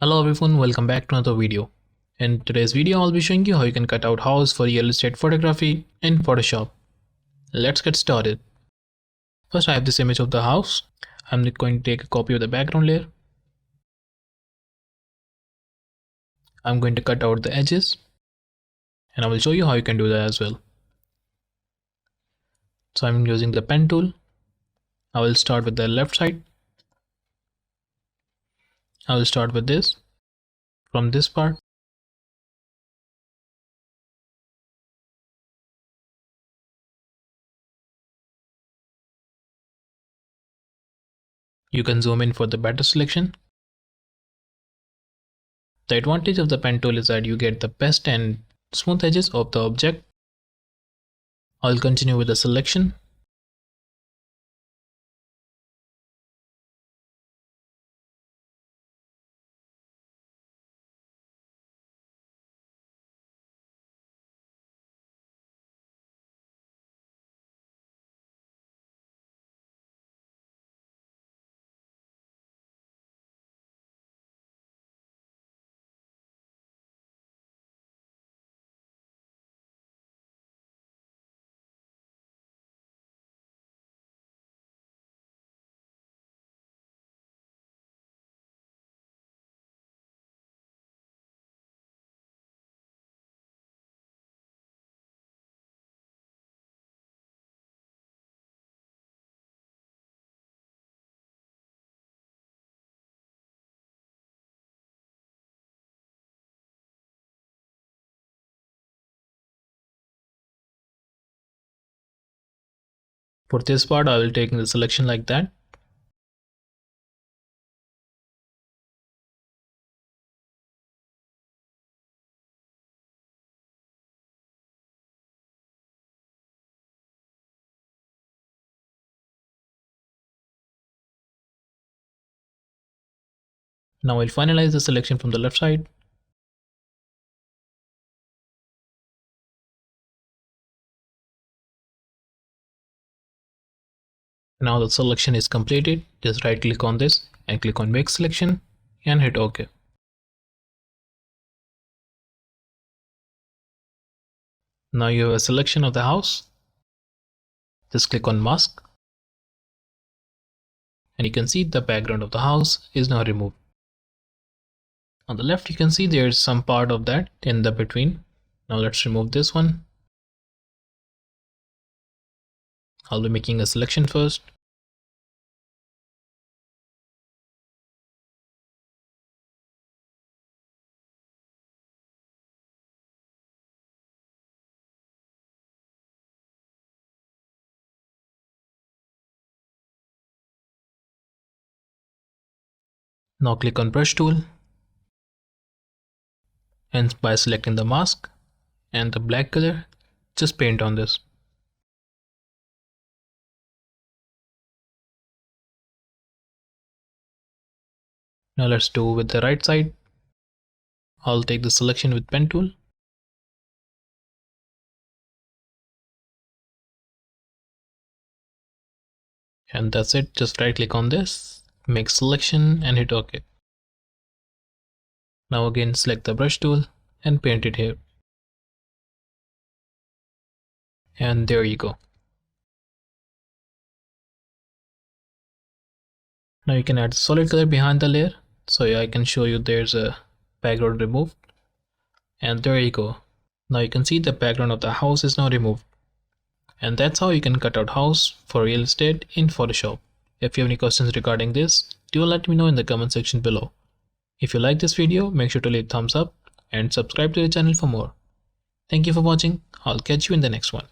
Hello everyone, welcome back to another video. In today's video, I'll be showing you how you can cut out house for real estate photography in Photoshop. Let's get started. First, I have this image of the house. I'm going to take a copy of the background layer. I'm going to cut out the edges, and I will show you how you can do that as well. So I'm using the pen tool. I will start with the left side. I will start with this, from this part. You can zoom in for the better selection. The advantage of the pen tool is that you get the best and smooth edges of the object. I'll continue with the selection. For this part, I will take the selection like that. Now I'll finalize the selection from the left side. Now the selection is completed. Just right click on this and click on make selection and hit OK. Now you have a selection of the house. Just click on mask and you can see the background of the house is now removed. On the left you can see there's some part of that in the between. Now let's remove this one. I'll be making a selection first. Now click on brush tool, and by selecting the mask and the black color, just paint on this. Now let's do with the right side. I'll take the selection with pen tool. And that's it. Just right click on this, make selection and hit OK. Now again select the brush tool and paint it here. And there you go. Now you can add solid color behind the layer. So I can show you there's a background removed. And there you go. Now you can see the background of the house is now removed. And that's how you can cut out house for real estate in Photoshop. If you have any questions regarding this, do let me know in the comment section below. If you like this video, make sure to leave thumbs up and subscribe to the channel for more. Thank you for watching. I'll catch you in the next one.